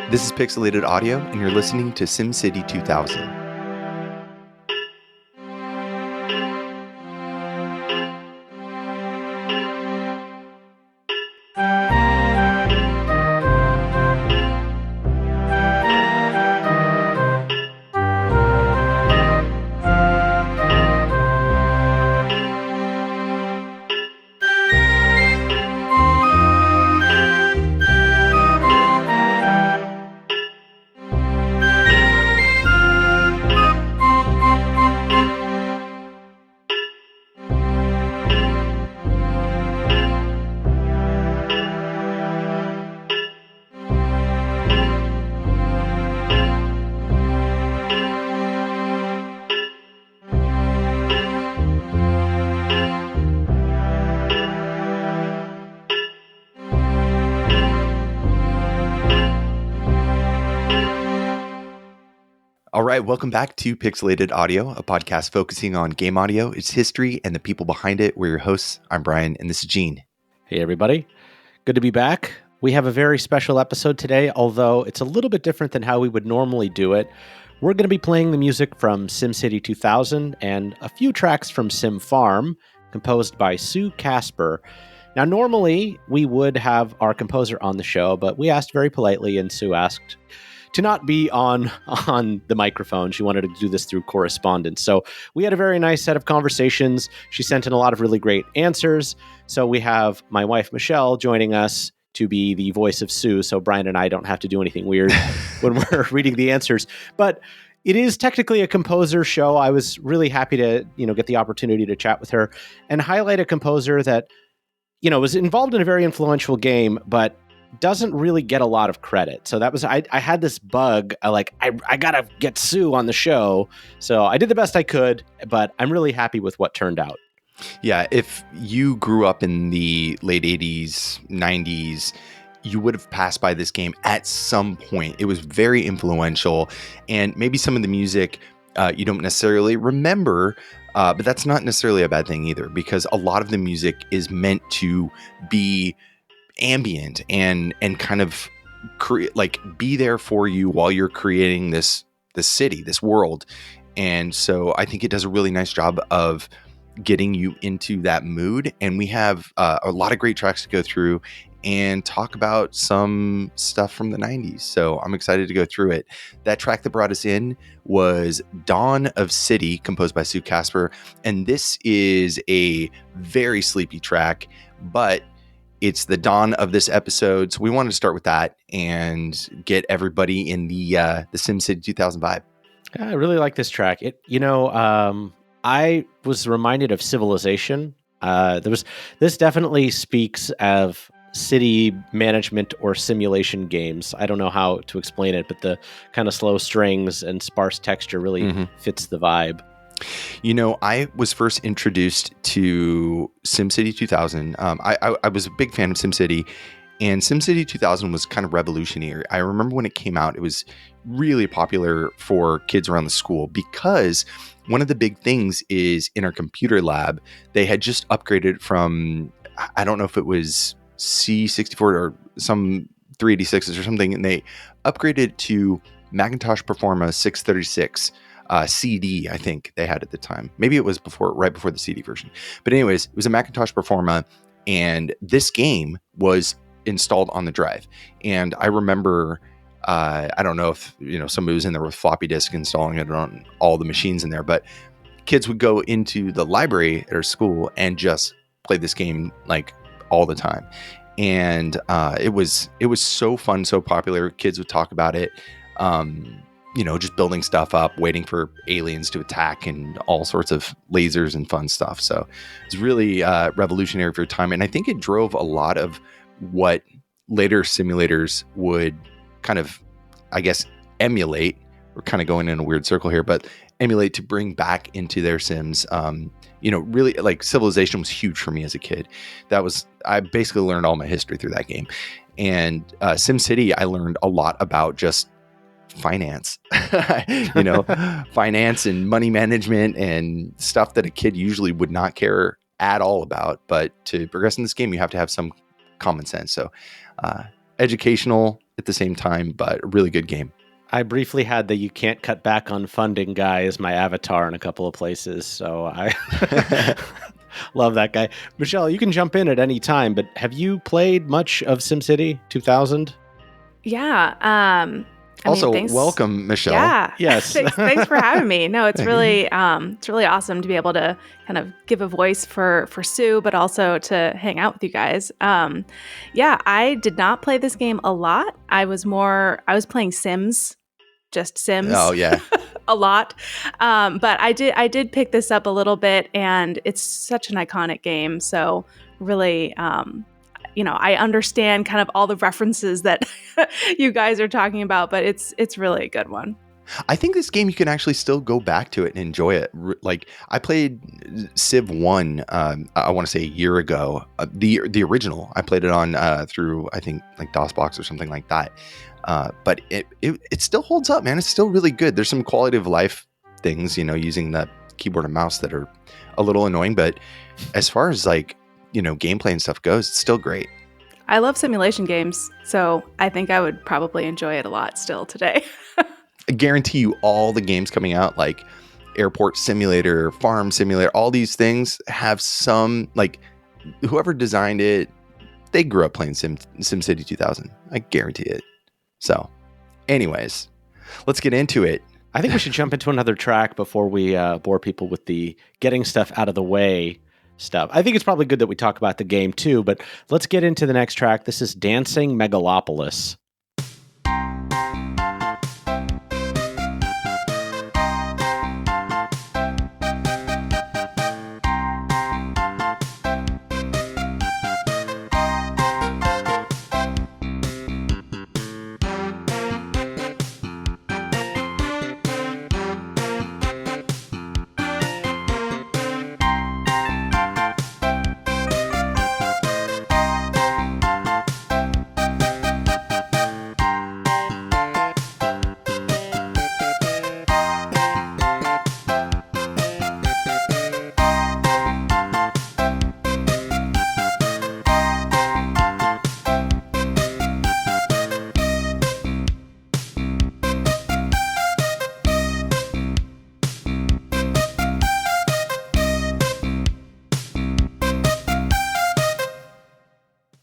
This is Pixelated Audio, and you're listening to SimCity 2000. All right, welcome back to Pixelated Audio, a podcast focusing on game audio, its history, and the people behind it. We're your hosts. I'm Brian, and this is Gene. Hey, everybody. Good to be back. We have a very special episode today, although it's a little bit different than how we would normally do it. We're going to be playing the music from SimCity 2000 and a few tracks from SimFarm, composed by Sue Kasper. Now, normally, we would have our composer on the show, but we asked very politely, and Sue asked to not be on the microphone. She wanted to do this through correspondence. So we had a very nice set of conversations. She sent in a lot of really great answers. So we have my wife, Michelle, joining us to be the voice of Sue. So Brian and I don't have to do anything weird when we're reading the answers. But it is technically a composer show. I was really happy to, get the opportunity to chat with her and highlight a composer that, was involved in a very influential game, but doesn't really get a lot of credit. So that was, I had this bug, I gotta get Sue on the show. So I did the best I could, but I'm really happy with what turned out. Yeah, if you grew up in the late 80s, 90s, you would have passed by this game at some point. It was very influential, and maybe some of the music you don't necessarily remember, but that's not necessarily a bad thing either, because a lot of the music is meant to be ambient and kind of be there for you while you're creating this city, this world. And so I think it does a really nice job of getting you into that mood. And we have a lot of great tracks to go through and talk about some stuff from the 90s. So I'm excited to go through it. That track that brought us in was Dawn of City, composed by Sue Kasper. And this is a very sleepy track, but it's the dawn of this episode, so we wanted to start with that and get everybody in the SimCity 2000 vibe. I really like this track. I was reminded of Civilization. This definitely speaks of city management or simulation games. I don't know how to explain it, but the kind of slow strings and sparse texture really fits the vibe. I was first introduced to SimCity 2000. I was a big fan of SimCity, and SimCity 2000 was kind of revolutionary. I remember when it came out, it was really popular for kids around the school because one of the big things is in our computer lab, they had just upgraded from, I don't know if it was C64 or some 386s or something, and they upgraded to Macintosh Performa 636. CD, I think they had at the time. Maybe it was right before the CD version. But anyways, it was a Macintosh Performa, and this game was installed on the drive. And I remember, I don't know if somebody was in there with floppy disk installing it on all the machines in there, but kids would go into the library at our school and just play this game like all the time. And it was so fun, so popular. Kids would talk about it. Just building stuff up, waiting for aliens to attack and all sorts of lasers and fun stuff. So it's really revolutionary for your time. And I think it drove a lot of what later simulators would kind of, I guess, emulate. We're kind of going in a weird circle here, but emulate to bring back into their Sims. Really, like, Civilization was huge for me as a kid. I basically learned all my history through that game. And SimCity, I learned a lot about just finance, finance and money management and stuff that a kid usually would not care at all about. But to progress in this game, you have to have some common sense. So educational at the same time, but a really good game. I briefly had the "you can't cut back on funding" guy as my avatar in a couple of places, so I love that guy. Michelle, you can jump in at any time, but have you played much of SimCity 2000? Yeah. Also, thanks. welcome, Michelle. Yeah. Yes. thanks for having me. No, it's really awesome to be able to kind of give a voice for Sue, but also to hang out with you guys. I did not play this game a lot. I was playing Sims, just Sims. Oh yeah. A lot. But I did pick this up a little bit, and it's such an iconic game. So really, I understand kind of all the references that you guys are talking about, but it's really a good one. I think this game, you can actually still go back to it and enjoy it. Like, I played Civ 1, I want to say a year ago, the original. I played it on through, I think, like DOSBox or something like that. But it still holds up, man. It's still really good. There's some quality of life things, using the keyboard and mouse that are a little annoying. But as far as gameplay and stuff goes, it's still great. I love simulation games, so I think I would probably enjoy it a lot still today. I guarantee you all the games coming out, like Airport Simulator, Farm Simulator, all these things have some, like, whoever designed it, they grew up playing SimCity 2000. I guarantee it. So, anyways, let's get into it. I think we should jump into another track before we bore people with the getting stuff out of the way stuff. I think it's probably good that we talk about the game too, but let's get into the next track. This is Dancing Megalopolis.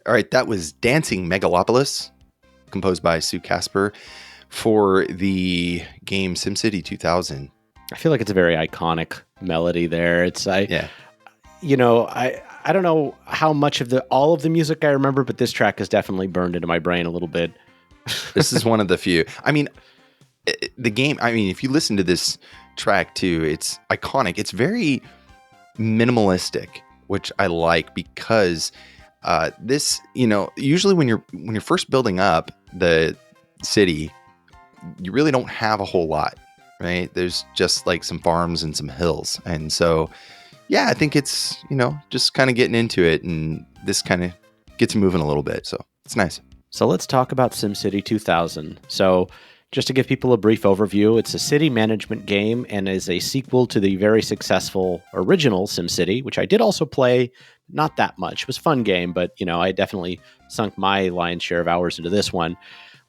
All right, that was Dancing Megalopolis, composed by Sue Kasper for the game SimCity 2000. I feel like it's a very iconic melody there. I don't know how much of all of the music I remember, but this track is definitely burned into my brain a little bit. This is one of the few. I mean, the game, if you listen to this track too, it's iconic. It's very minimalistic, which I like because this, usually when you're first building up the city, you really don't have a whole lot, right? There's just like some farms and some hills. And so, yeah, I think it's, just kind of getting into it, and this kind of gets you moving a little bit. So it's nice. So let's talk about SimCity 2000. So just to give people a brief overview, it's a city management game and is a sequel to the very successful original SimCity, which I did also play. Not that much. It was a fun game, but I definitely sunk my lion's share of hours into this one.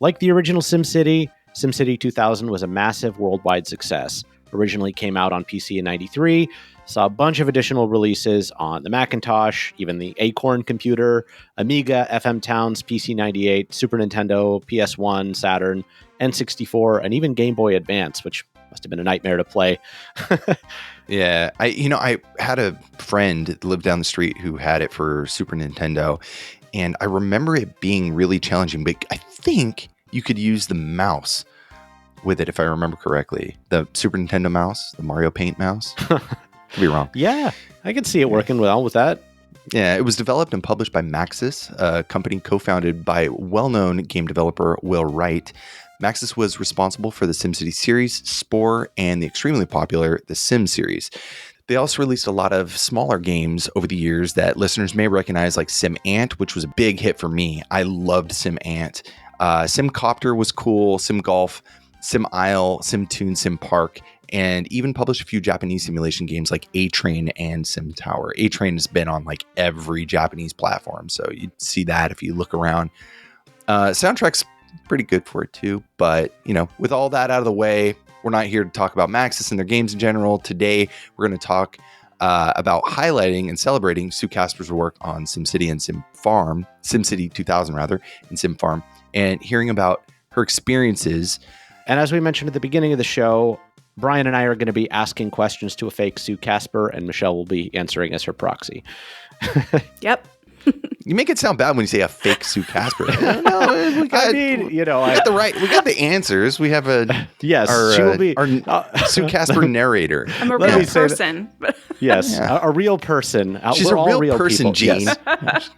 Like the original SimCity, SimCity 2000 was a massive worldwide success. Originally came out on PC in '93, saw a bunch of additional releases on the Macintosh, even the Acorn computer, Amiga, FM Towns, PC 98, Super Nintendo, PS1, Saturn, N64, and even Game Boy Advance, which must have been a nightmare to play. Yeah, I had a friend that lived down the street who had it for Super Nintendo, and I remember it being really challenging, but I think you could use the mouse with it, if I remember correctly. The Super Nintendo mouse, the Mario Paint mouse. Could be wrong. Yeah, I could see it working well with that. Yeah, it was developed and published by Maxis, a company co-founded by well-known game developer Will Wright. Maxis was responsible for the SimCity series, Spore, and the extremely popular The Sim series. They also released a lot of smaller games over the years that listeners may recognize, like Sim Ant, which was a big hit for me. I loved Sim Ant. Sim Copter was cool, Sim Golf, Sim Isle, Sim Toon, Sim Park, and even published a few Japanese simulation games like A-Train and Sim Tower. A-Train has been on like every Japanese platform, so you'd see that if you look around. Soundtrack's pretty good for it too. But, with all that out of the way, we're not here to talk about Maxis and their games in general. Today, we're going to talk about highlighting and celebrating Sue Kasper's work on SimCity and SimFarm, SimCity 2000 rather, and SimFarm, and hearing about her experiences. And as we mentioned at the beginning of the show, Brian and I are going to be asking questions to a fake Sue Kasper, and Michelle will be answering as her proxy. Yep. You make it sound bad when you say a fake Sue Kasper. No, we got the answers. We have she will be our Sue Kasper narrator. I'm a real person. Yes, a real person. She's We're a all real person, people. Gene. Yes.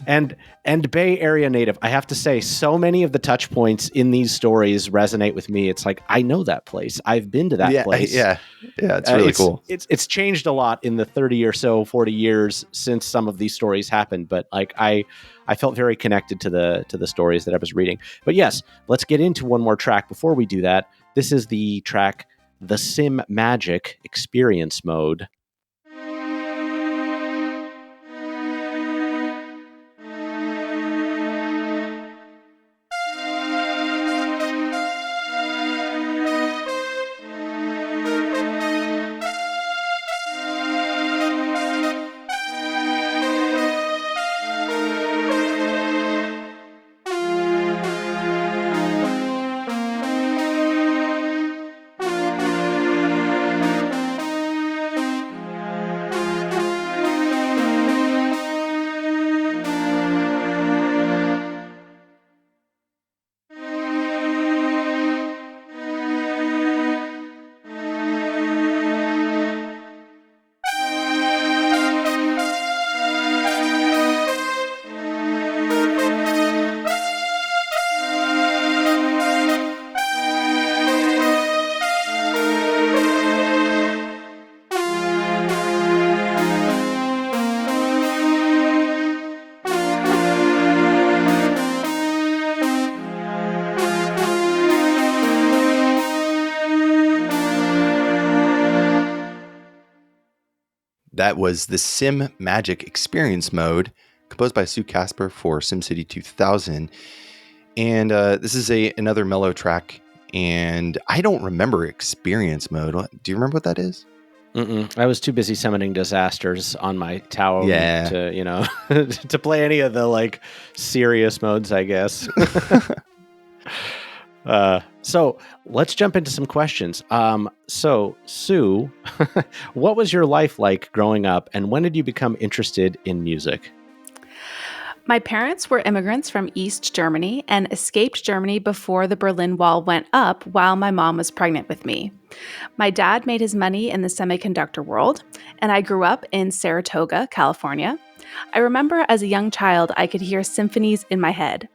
and Bay Area native. I have to say, so many of the touch points in these stories resonate with me. It's like, I know that place. I've been to that place. Yeah, it's really cool. It's changed a lot in the 30 or so, 40 years since some of these stories happened. But like I felt very connected to the stories that I was reading. But yes, let's get into one more track. Before we do that, this is the track, The Sim Magic Experience Mode. That was the Sim Magic Experience Mode, composed by Sue Kasper for SimCity 2000. And this is another mellow track, and I don't remember Experience Mode. Do you remember what that is? I was too busy summoning disasters on my tower to, to play any of the like serious modes, I guess. So let's jump into some questions. So Sue, what was your life like growing up, and when did you become interested in music? My parents were immigrants from East Germany and escaped Germany before the Berlin Wall went up while my mom was pregnant with me. My dad made his money in the semiconductor world, and I grew up in Saratoga, California. I remember as a young child, I could hear symphonies in my head.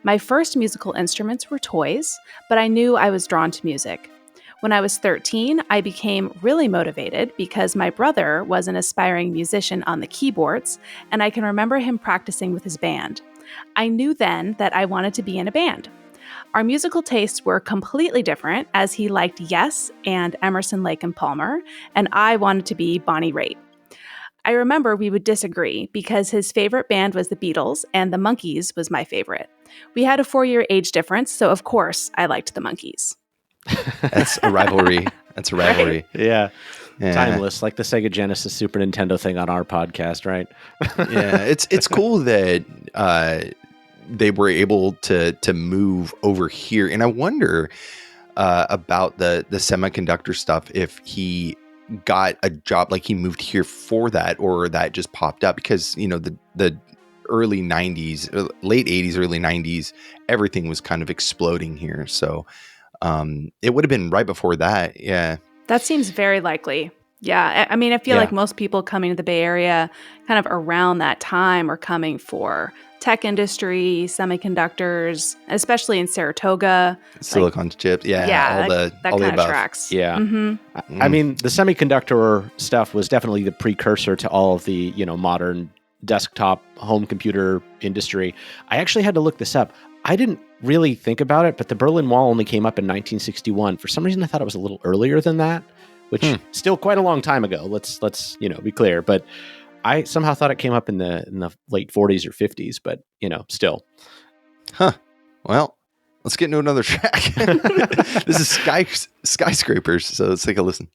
My first musical instruments were toys, but I knew I was drawn to music. When I was 13, I became really motivated because my brother was an aspiring musician on the keyboards, and I can remember him practicing with his band. I knew then that I wanted to be in a band. Our musical tastes were completely different, as he liked Yes and Emerson, Lake and Palmer, and I wanted to be Bonnie Raitt. I remember we would disagree because his favorite band was the Beatles and the Monkees was my favorite. We had a 4-year age difference, so of course I liked the Monkees. That's a rivalry. Right? Yeah. Timeless, like the Sega Genesis Super Nintendo thing on our podcast, right? Yeah, it's cool that they were able to move over here, and I wonder about the semiconductor stuff, if he got a job, like he moved here for that, or that just popped up because the early 90s, late 80s, early 90s, everything was kind of exploding here. So it would have been right before that. Yeah. That seems very likely. Yeah. I mean, I feel like most people coming to the Bay Area kind of around that time are coming for tech industry, semiconductors, especially in Saratoga. Silicon chips. Yeah. That all kind the of above. tracks. Yeah. I mean, the semiconductor stuff was definitely the precursor to all of the, modern desktop home computer industry. I actually had to look this up. I didn't really think about it, but the Berlin Wall only came up in 1961. For some reason, I thought it was a little earlier than that, which still quite a long time ago. Let's be clear. But I somehow thought it came up in the late 40s or 50s, but still. Huh. Well, let's get into another track. This is Skyscrapers, so let's take a listen.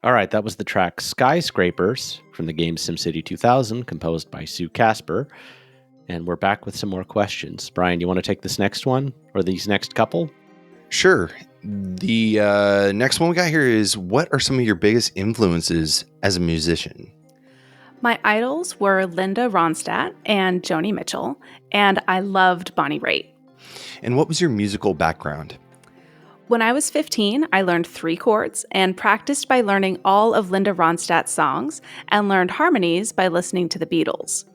All right, that was the track Skyscrapers from the game SimCity 2000, composed by Sue Kasper. And we're back with some more questions. Brian, you want to take this next one or these next couple? Sure. The next one we got here is, what are some of your biggest influences as a musician? My idols were Linda Ronstadt and Joni Mitchell, and I loved Bonnie Raitt. And what was your musical background? When I was 15, I learned 3 chords and practiced by learning all of Linda Ronstadt's songs and learned harmonies by listening to the Beatles.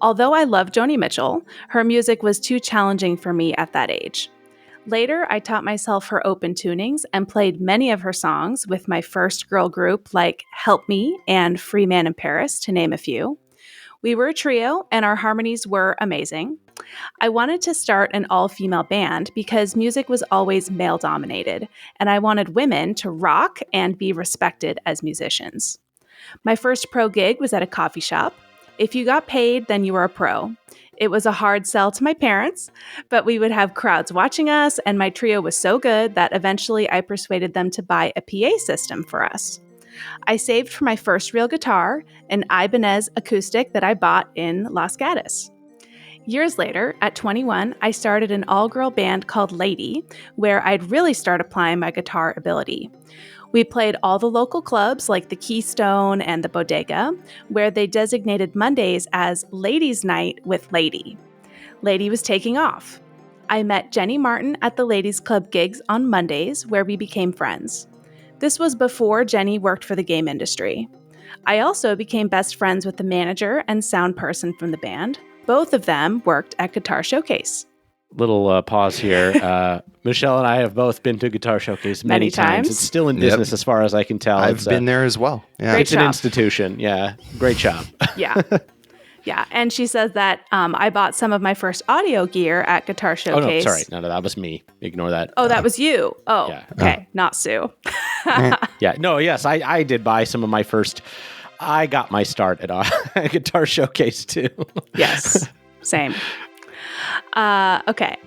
Although I loved Joni Mitchell, her music was too challenging for me at that age. Later, I taught myself her open tunings and played many of her songs with my first girl group like Help Me and Free Man in Paris, to name a few. We were a trio and our harmonies were amazing. I wanted to start an all-female band because music was always male-dominated, and I wanted women to rock and be respected as musicians. My first pro gig was at a coffee shop. If you got paid, then you were a pro. It was a hard sell to my parents, but we would have crowds watching us, and my trio was so good that eventually I persuaded them to buy a PA system for us. I saved for my first real guitar, an Ibanez acoustic that I bought in Los Gatos. Years later, at 21, I started an all-girl band called Lady, where I'd really start applying my guitar ability. We played all the local clubs like the Keystone and the Bodega, where they designated Mondays as Ladies' Night with Lady. Lady was taking off. I met Jenny Martin at the Ladies' Club gigs on Mondays, where we became friends. This was before Jenny worked for the game industry. I also became best friends with the manager and sound person from the band. Both of them worked at Guitar Showcase. Little pause here. Michelle and I have both been to Guitar Showcase many times. It's still in business as far as I can tell. I've been there as well. Yeah. It's an institution. Yeah. Great job. Yeah. Yeah. And she says that I bought some of my first audio gear at Guitar Showcase. Oh, no, sorry. No, that was me. Ignore that. Oh, that was you. Oh, yeah. Okay. Not Sue. Yeah. No, yes, I did buy some of my first. I got my start at a Guitar Showcase too. Yes. Same. Okay.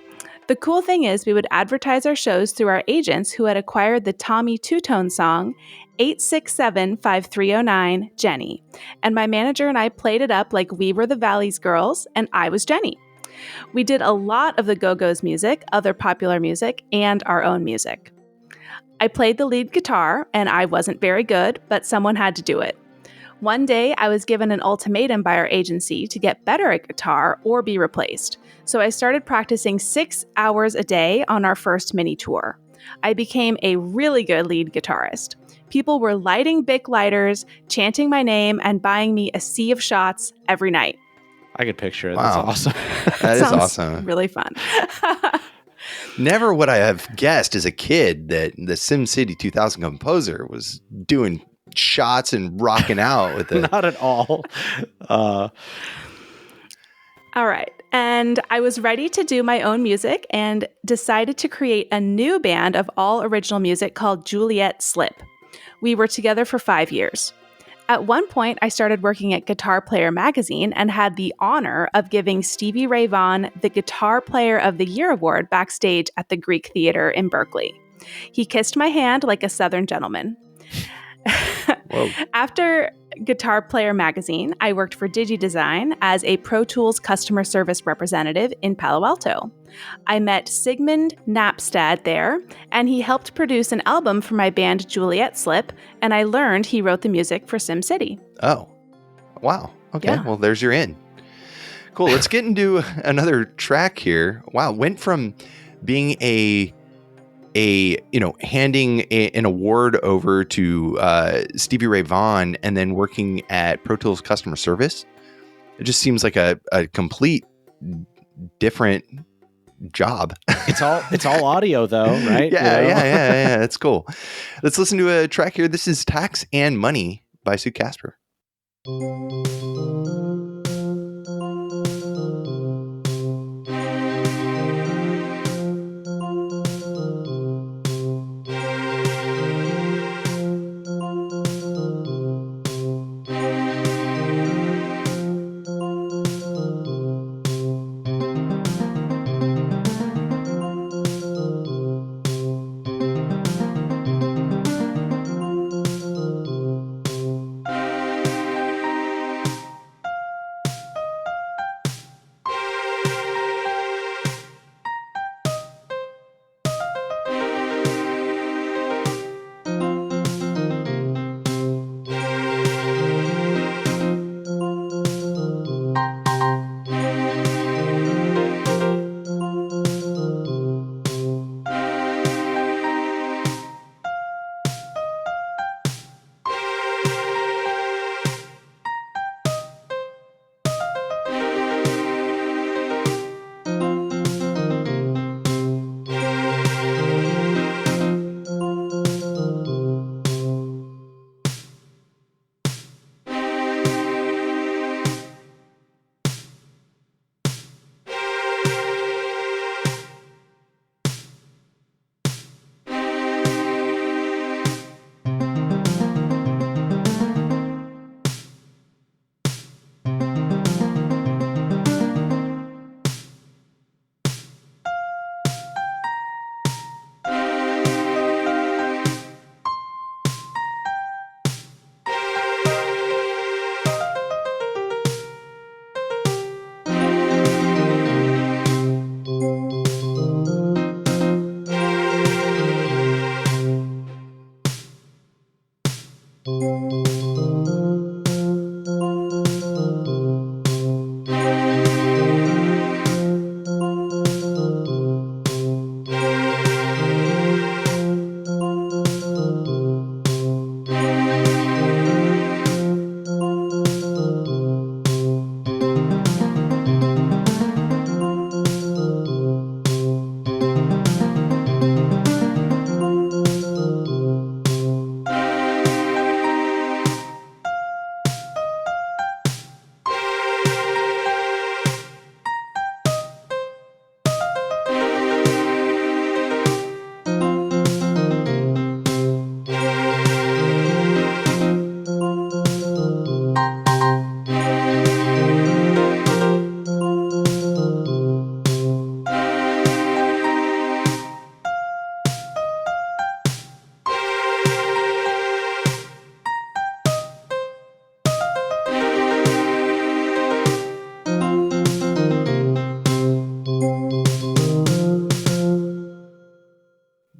The cool thing is we would advertise our shows through our agents who had acquired the Tommy two-tone song 867-5309 Jenny. And my manager and I played it up like we were the Valley's girls and I was Jenny. We did a lot of the Go-Go's music, other popular music, and our own music. I played the lead guitar, and I wasn't very good, but someone had to do it. One day, I was given an ultimatum by our agency to get better at guitar or be replaced. So I started practicing 6 hours a day on our first mini tour. I became a really good lead guitarist. People were lighting Bic lighters, chanting my name, and buying me a sea of shots every night. I could picture it. Wow. That's awesome. That is Sounds awesome. Really fun. Never would I have guessed as a kid that the SimCity 2000 composer was doing shots and rocking out with it. Not at all. All right. And I was ready to do my own music and decided to create a new band of all original music called Juliet Slip. We were together for 5 years. At one point, I started working at Guitar Player magazine and had the honor of giving Stevie Ray Vaughan the Guitar Player of the Year award backstage at the Greek Theater in Berkeley. He kissed my hand like a Southern gentleman. After Guitar Player magazine, I worked for Digidesign as a Pro Tools customer service representative in Palo Alto. I met Sigmund Knapstad there, and he helped produce an album for my band Juliet Slip, and I learned he wrote the music for SimCity. Oh, wow. Okay, Yeah. well, there's your in. Cool. Let's get into another track here. Wow, went from being handing an award over to Stevie Ray Vaughan and then working at Pro Tools customer service. It just seems like a complete different job. It's all audio though, right? Yeah. That's cool. Let's listen to a track here. This is Tax and Money by Sue Kasper.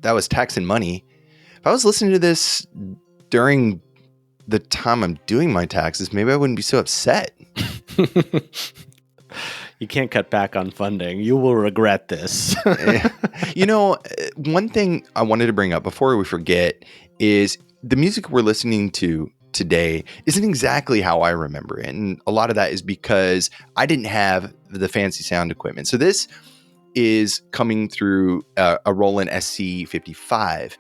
that was tax and money. If I was listening to this during the time I'm doing my taxes, maybe I wouldn't be so upset. You can't cut back on funding. You will regret this. One thing I wanted to bring up before we forget is the music we're listening to today isn't exactly how I remember it. And a lot of that is because I didn't have the fancy sound equipment. So this is coming through a Roland SC55,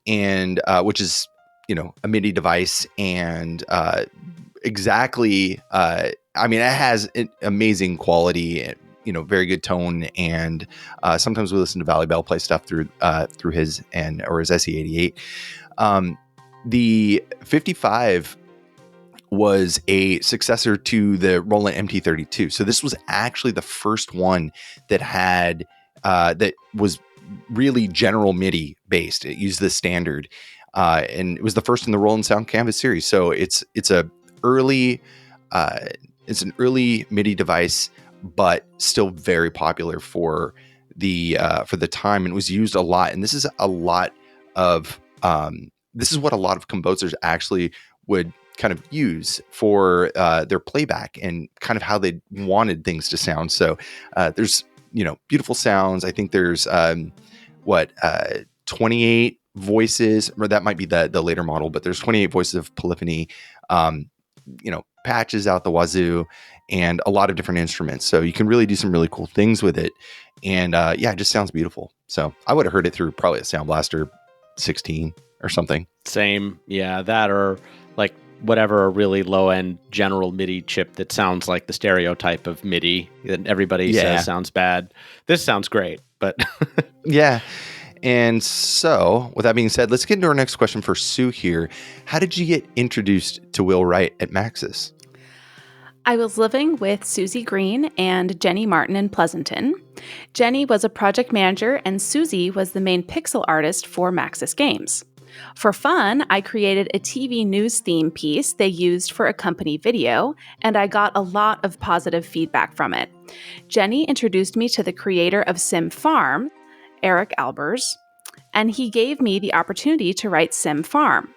and which is, a MIDI device, and exactly, it has an amazing quality, very good tone, and sometimes we listen to Valley Bell play stuff through his his SC88. The 55 was a successor to the Roland MT32. So this was actually the first one that had that was really general MIDI based. It used the standard, and it was the first in the Roland Sound Canvas series. So it's an early MIDI device, but still very popular for the time, and was used a lot. And this is a lot of this is what a lot of composers actually would kind of use for their playback and kind of how they wanted things to sound. So there's beautiful sounds. I think there's 28 voices, or that might be the later model, but there's 28 voices of polyphony, patches out the wazoo, and a lot of different instruments. So you can really do some really cool things with it. And it just sounds beautiful. So I would have heard it through probably a Sound Blaster 16 or something. Same. Yeah, that, or like whatever, a really low-end general MIDI chip that sounds like the stereotype of MIDI that everybody says sounds bad. This sounds great, but... Yeah. And so, with that being said, let's get into our next question for Sue here. How did you get introduced to Will Wright at Maxis? I was living with Susie Green and Jenny Martin in Pleasanton. Jenny was a project manager, and Susie was the main pixel artist for Maxis games. For fun, I created a TV news theme piece they used for a company video, and I got a lot of positive feedback from it. Jenny introduced me to the creator of SimFarm, Eric Albers, and he gave me the opportunity to write SimFarm.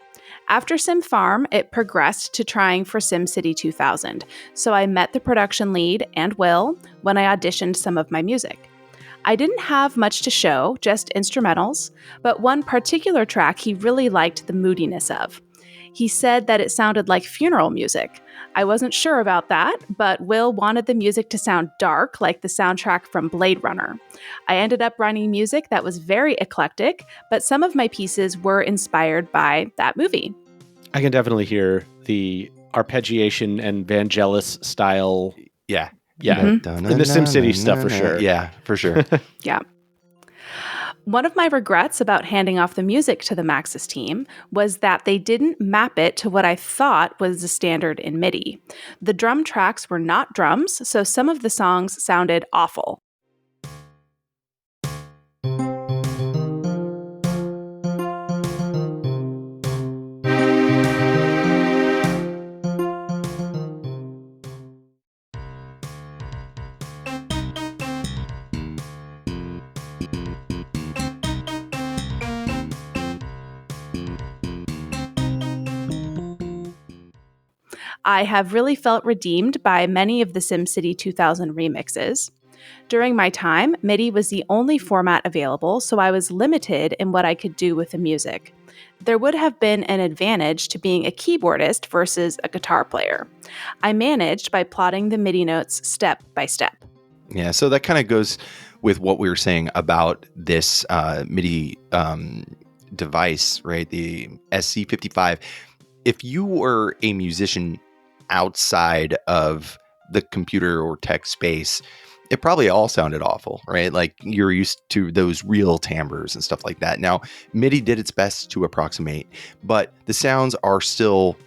After SimFarm, it progressed to trying for SimCity 2000, so I met the production lead and Will when I auditioned some of my music. I didn't have much to show, just instrumentals, but one particular track he really liked the moodiness of. He said that it sounded like funeral music. I wasn't sure about that, but Will wanted the music to sound dark, like the soundtrack from Blade Runner. I ended up writing music that was very eclectic, but some of my pieces were inspired by that movie. I can definitely hear the arpeggiation and Vangelis style. Yeah. Yeah. Mm-hmm. In the SimCity stuff for sure. Yeah, for sure. Yeah. One of my regrets about handing off the music to the Maxis team was that they didn't map it to what I thought was the standard in MIDI. The drum tracks were not drums, so some of the songs sounded awful. I have really felt redeemed by many of the SimCity 2000 remixes. During my time, MIDI was the only format available, so I was limited in what I could do with the music. There would have been an advantage to being a keyboardist versus a guitar player. I managed by plotting the MIDI notes step by step. Yeah, so that kind of goes with what we were saying about this MIDI device, right? The SC55. If you were a musician outside of the computer or tech space, it probably all sounded awful, right? Like you're used to those real timbres and stuff like that. Now, MIDI did its best to approximate, but the sounds are still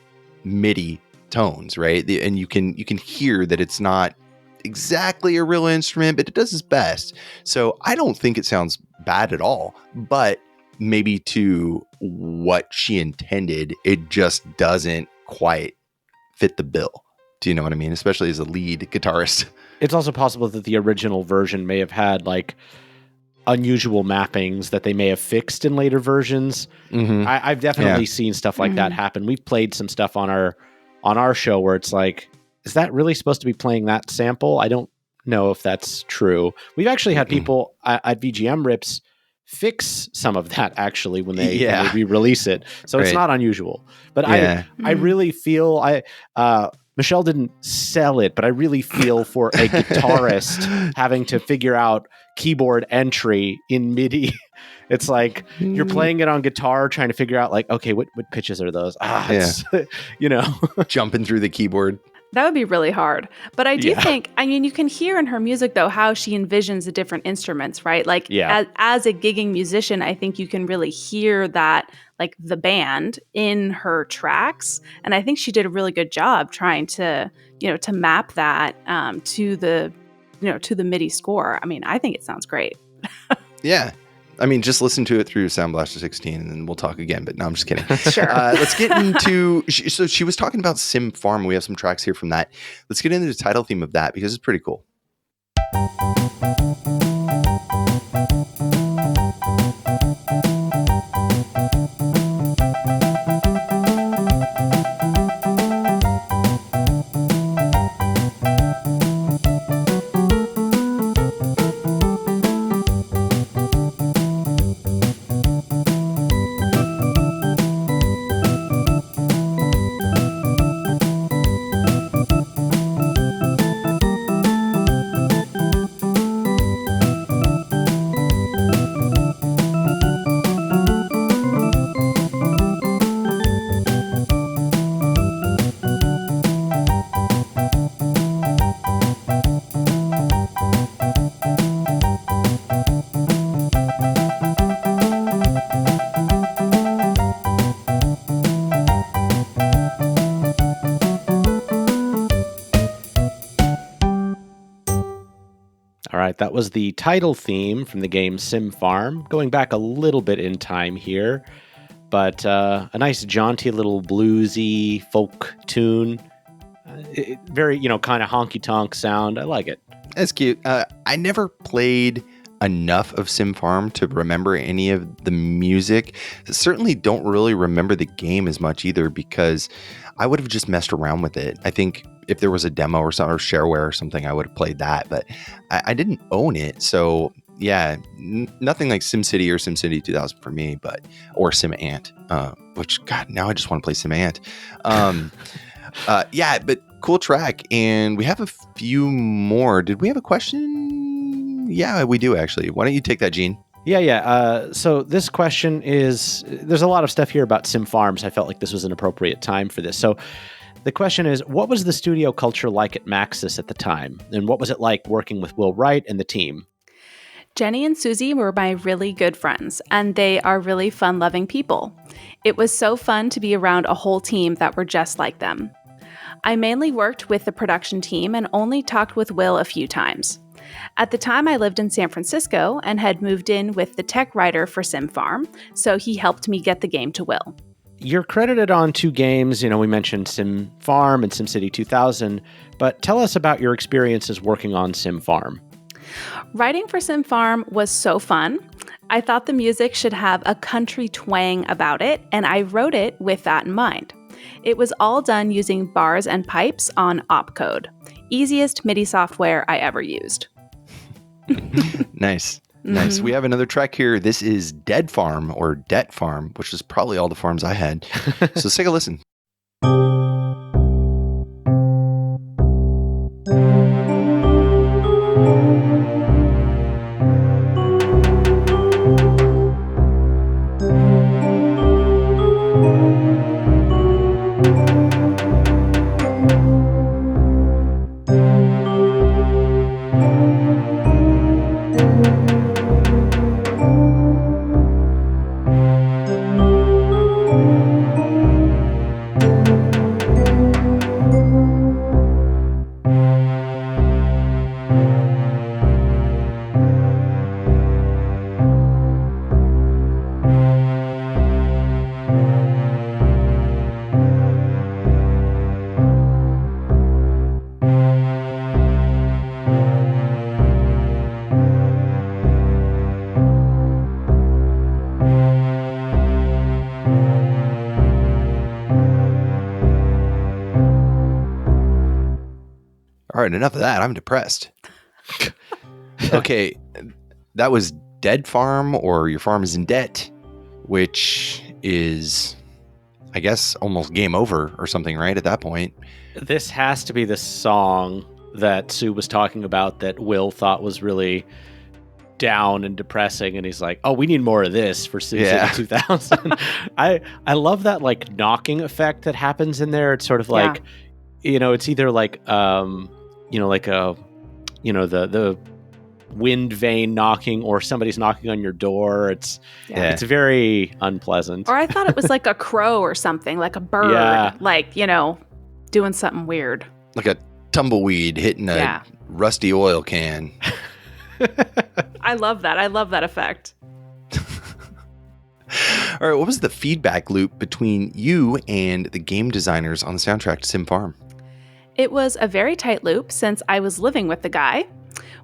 MIDI tones, right? And you can hear that it's not exactly a real instrument, but it does its best. So I don't think it sounds bad at all, but maybe to what she intended, it just doesn't quite fit the bill. Do you know what I mean? Especially as a lead guitarist. It's also possible that the original version may have had like unusual mappings that they may have fixed in later versions. I've definitely seen stuff like that happen. We've played some stuff on our show where it's like, is that really supposed to be playing that sample? I don't know if that's true. We've actually had people at VGM Rips fix some of that actually when they re-release it. So it's not unusual. But I really feel Michelle didn't sell it, but I really feel for a guitarist having to figure out keyboard entry in MIDI. It's like you're playing it on guitar, trying to figure out like, okay, what pitches are those? It's, jumping through the keyboard. That would be really hard. But I do think, I mean, you can hear in her music, though, how she envisions the different instruments, right? Like, as a gigging musician, I think you can really hear that, like, the band in her tracks. And I think she did a really good job trying to, to map that to the MIDI score. I mean, I think it sounds great. Yeah. I mean, just listen to it through Sound Blaster 16 and then we'll talk again. But no, I'm just kidding. Sure. Let's get into... So she was talking about SimFarm. We have some tracks here from that. Let's get into the title theme of that because it's pretty cool. That was the title theme from the game SimFarm, going back a little bit in time here, but a nice jaunty little bluesy folk tune. Very, kind of honky-tonk sound. I like it. That's cute. I never played enough of SimFarm to remember any of the music. Certainly don't really remember the game as much either because I would have just messed around with it. I think if there was a demo or something or shareware or something, I would have played that, but I didn't own it. So yeah, nothing like SimCity or SimCity 2000 for me, or SimAnt, which God, now I just want to play SimAnt. Yeah, but cool track. And we have a few more. Did we have a question? Yeah, we do actually. Why don't you take that, Gene? Yeah. So this question is, there's a lot of stuff here about SimFarm, so I felt like this was an appropriate time for this. So the question is, what was the studio culture like at Maxis at the time? And what was it like working with Will Wright and the team? Jenny and Susie were my really good friends, and they are really fun-loving people. It was so fun to be around a whole team that were just like them. I mainly worked with the production team and only talked with Will a few times. At the time, I lived in San Francisco and had moved in with the tech writer for SimFarm, so he helped me get the game to Will. You're credited on 2 games. We mentioned SimFarm and SimCity 2000, but tell us about your experiences working on SimFarm. Writing for SimFarm was so fun. I thought the music should have a country twang about it, and I wrote it with that in mind. It was all done using bars and pipes on opcode. Easiest MIDI software I ever used. Nice. Nice. We have another track here. This is Dead Farm or Det Farm, which is probably all the farms I had. So let's take a listen. All right, enough of that. I'm depressed. Okay, that was Dead Farm, or Your Farm is in Debt, which is, I guess, almost game over or something, right? At that point. This has to be the song that Sue was talking about that Will thought was really down and depressing, and he's like, "Oh, we need more of this for SimCity 2000." I love that like knocking effect that happens in there. It's sort of like, it's either like like a the wind vane knocking, or somebody's knocking on your door. It's very unpleasant. Or I thought it was like a crow or something, like a bird, like doing something weird, like a tumbleweed hitting a rusty oil can. I love that. I love that effect. All right, what was the feedback loop between you and the game designers on the soundtrack to SimFarm? It was a very tight loop since I was living with the guy.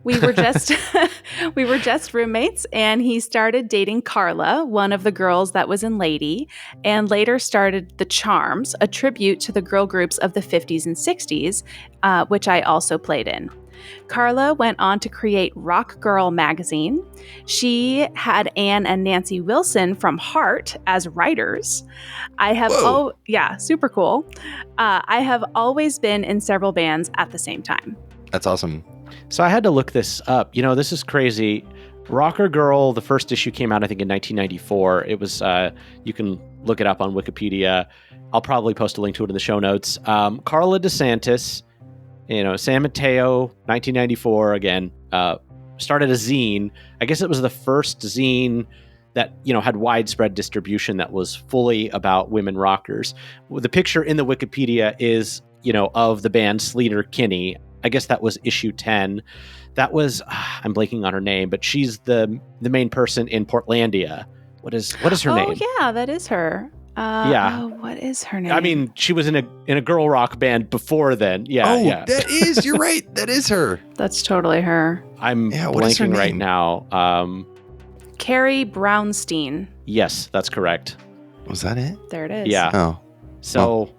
We were just roommates, and he started dating Carla, one of the girls that was in Lady, and later started The Charms, a tribute to the girl groups of the 50s and 60s, which I also played in. Carla went on to create Rock Girl magazine. She had Anne and Nancy Wilson from Heart as writers. I have super cool. I have always been in several bands at the same time. That's awesome. So I had to look this up. This is crazy. Rocker Girl, the first issue came out, I think, in 1994. It was, you can look it up on Wikipedia. I'll probably post a link to it in the show notes. Carla DeSantis, San Mateo, 1994, again, started a zine. I guess it was the first zine that, had widespread distribution that was fully about women rockers. The picture in the Wikipedia is, of the band Sleater Kinney. I guess that was issue 10. That was, I'm blanking on her name, but she's the main person in Portlandia. What is her name? Oh, yeah, that is her. What is her name? I mean, she was in a girl rock band before then. Yeah. That is, you're right. That is her. That's totally her. I'm blanking right now. Carrie Brownstein. Yes, that's correct. Was that it? There it is. Yeah. Oh. So,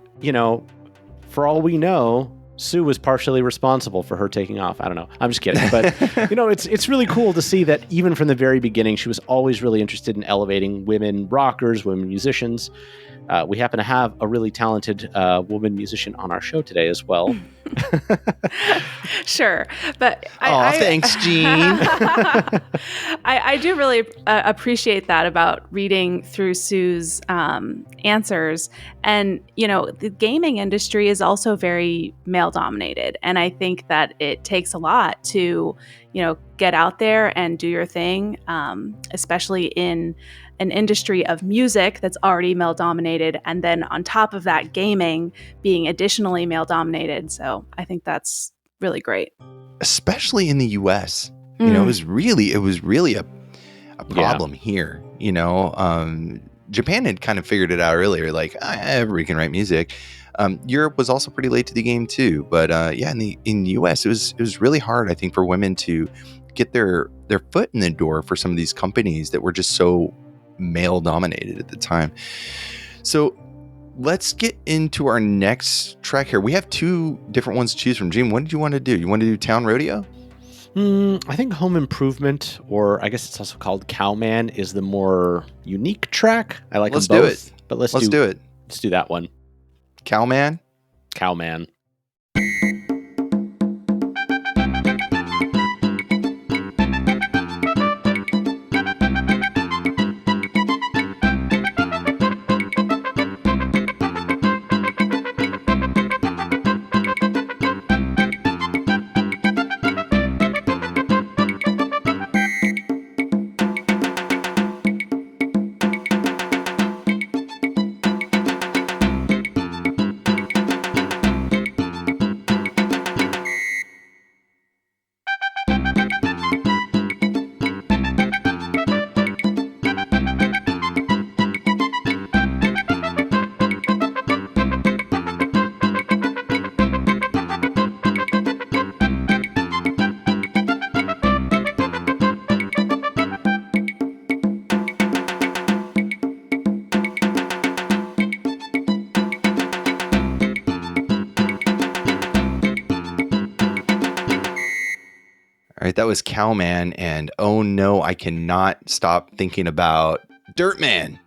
for all we know, Sue was partially responsible for her taking off. I don't know. I'm just kidding. But, it's really cool to see that even from the very beginning, she was always really interested in elevating women rockers, women musicians. We happen to have a really talented woman musician on our show today as well. Sure. But thanks, Jean. I do really appreciate that about reading through Sue's answers. And, the gaming industry is also very male dominated. And I think that it takes a lot to, get out there and do your thing, especially in an industry of music that's already male dominated, and then on top of that, gaming being additionally male dominated. So I think that's really great, especially in the US. It was really a problem here. Japan had kind of figured it out earlier, like everybody can write music. Europe was also pretty late to the game too, but in the US it was really hard, I think, for women to get their foot in the door for some of these companies that were just so male dominated at the time. So let's get into our next track here. We have two different ones to choose from. Jim, what did you want to do? You want to do Town Rodeo? I think Home Improvement, or I guess it's also called COWMAN, is the more unique track. I like them both. Do it. But let's do it. Let's do that one. COWMAN? COWMAN. right. That was COWMAN. And oh no, I cannot stop thinking about Dirtman.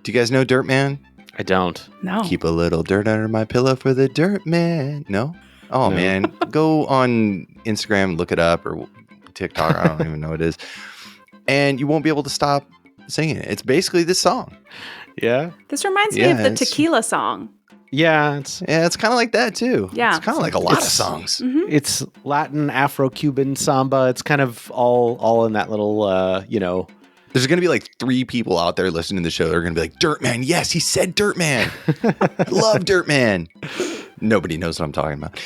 Do you guys know Dirtman? I don't. No. Keep a little dirt under my pillow for the Dirtman. No? Oh, No. man. Go on Instagram, look it up, or TikTok. I don't even know what it is. And you won't be able to stop singing it. It's basically this song. Yeah. This reminds me of the Tequila song. Yeah. It's kind of like that, too. Yeah. It's kind of like a lot of songs. Mm-hmm. It's Latin, Afro-Cuban, samba. It's kind of all in that little, There's going to be like 3 people out there listening to the show. They're going to be like, Dirtman. Yes, he said Dirtman. I love Dirtman. Nobody knows what I'm talking about.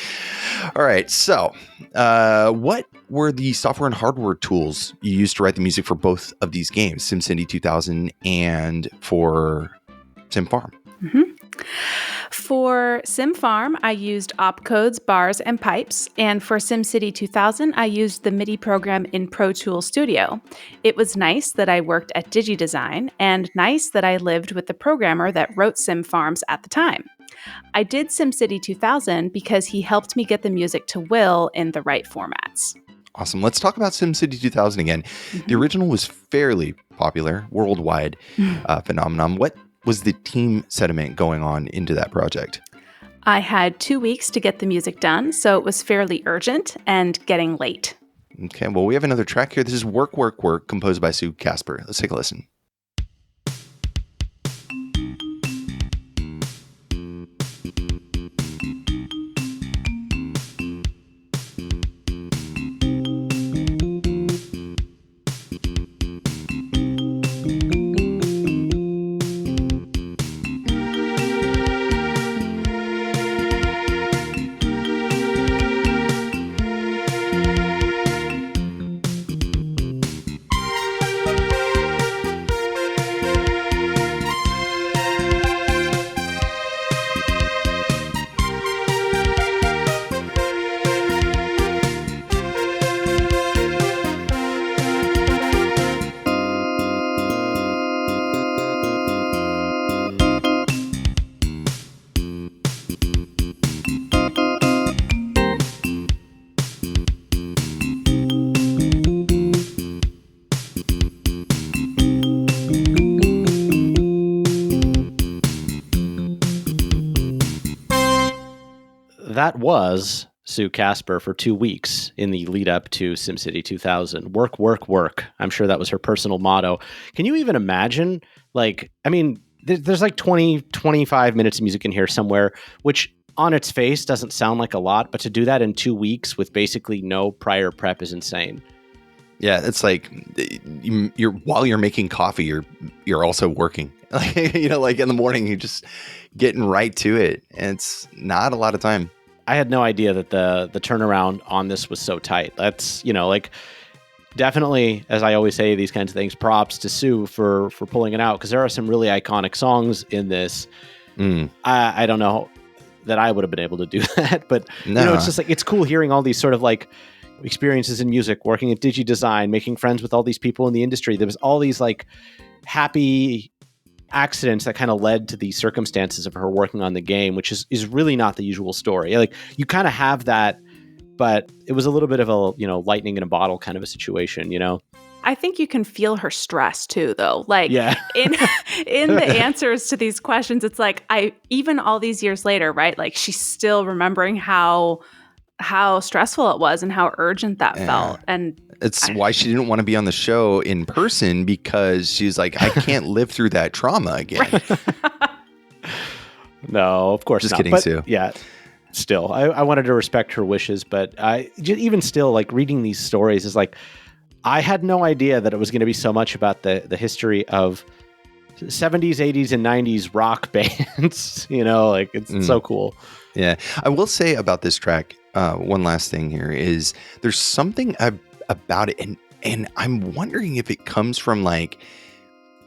All right. So what were the software and hardware tools you used to write the music for both of these games, SimCity 2000 and for SimFarm? Mm-hmm. For SimFarm, I used opcodes, bars, and pipes. And for SimCity 2000, I used the MIDI program in Pro Tools Studio. It was nice that I worked at Digidesign and nice that I lived with the programmer that wrote SimFarms at the time. I did SimCity 2000 because he helped me get the music to Will in the right formats. Awesome. Let's talk about SimCity 2000 again. Mm-hmm. The original was fairly popular, worldwide phenomenon. What was the team sentiment going on into that project? I had 2 weeks to get the music done, so it was fairly urgent and getting late. Okay, well, we have another track here. This is Work, Work, Work, composed by Sue Kasper. Let's take a listen. That was Sue Kasper for 2 weeks in the lead up to SimCity 2000. Work, work, work. I'm sure that was her personal motto. Can you even imagine? There's like 20, 25 minutes of music in here somewhere, which on its face doesn't sound like a lot, but to do that in 2 weeks with basically no prior prep is insane. Yeah, it's like you're while you're making coffee, you're also working. Like in the morning, you're just getting right to it, and it's not a lot of time. I had no idea that the turnaround on this was so tight. That's, definitely, as I always say, these kinds of things, props to Sue for pulling it out, because there are some really iconic songs in this. I don't know that I would have been able to do that, but it's just like, it's cool hearing all these sort of like experiences in music, working at Digidesign, making friends with all these people in the industry. There was all these like happy accidents that kind of led to the circumstances of her working on the game, which is really not the usual story. Like, you kind of have that, but it was a little bit of a, lightning in a bottle kind of a situation, I think you can feel her stress too, though. Like, in the answers to these questions, it's like, even all these years later, right? Like, she's still remembering how stressful it was and how urgent that felt. And it's why she didn't want to be on the show in person, because she's like, I can't live through that trauma again. No, of course just not. Kidding, but, Sue. Yeah, still, I wanted to respect her wishes, but even still, like, reading these stories is like, I had no idea that it was going to be so much about the history of 70s, 80s, and 90s rock bands. It's so cool. Yeah, I will say about this track, one last thing here is there's something about it, and I'm wondering if it comes from like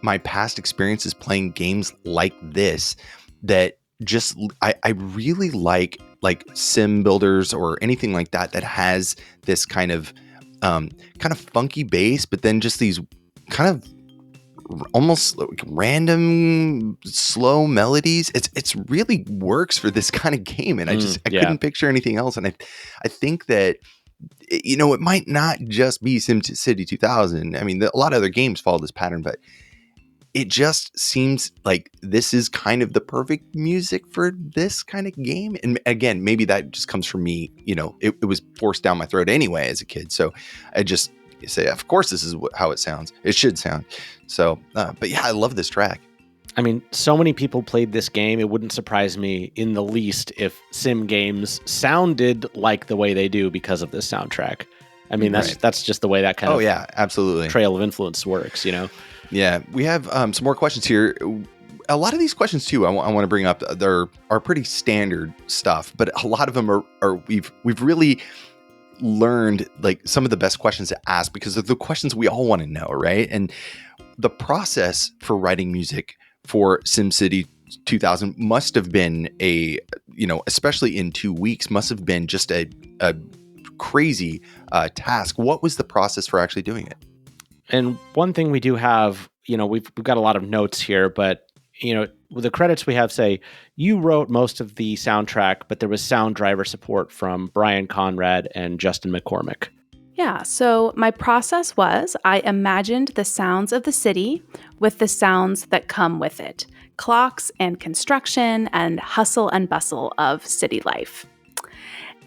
my past experiences playing games like this, that just I really like sim builders or anything like that has this kind of funky bass, but then just these kind of almost like random slow melodies. It's really works for this kind of game, and I couldn't picture anything else. And I think that it might not just be SimCity 2000. I mean, a lot of other games follow this pattern, but it just seems like this is kind of the perfect music for this kind of game. And again, maybe that just comes from me. It was forced down my throat anyway as a kid. So I just say, of course, this is how it sounds. It should sound. So, but yeah, I love this track. I mean, so many people played this game. It wouldn't surprise me in the least if sim games sounded like the way they do because of this soundtrack. I mean, that's just the way that kind of absolutely trail of influence works, Yeah, we have some more questions here. A lot of these questions too, I want to bring up. Are pretty standard stuff, but a lot of them are we've really learned like some of the best questions to ask because they're the questions we all want to know, right? And the process for writing music for SimCity 2000 must have been especially in 2 weeks, must have been just a crazy task. What was the process for actually doing it? And one thing we do have, we've got a lot of notes here, but with the credits we have say you wrote most of the soundtrack, but there was sound driver support from Brian Conrad and Justin McCormick. Yeah, so my process was I imagined the sounds of the city with the sounds that come with it, clocks and construction and hustle and bustle of city life.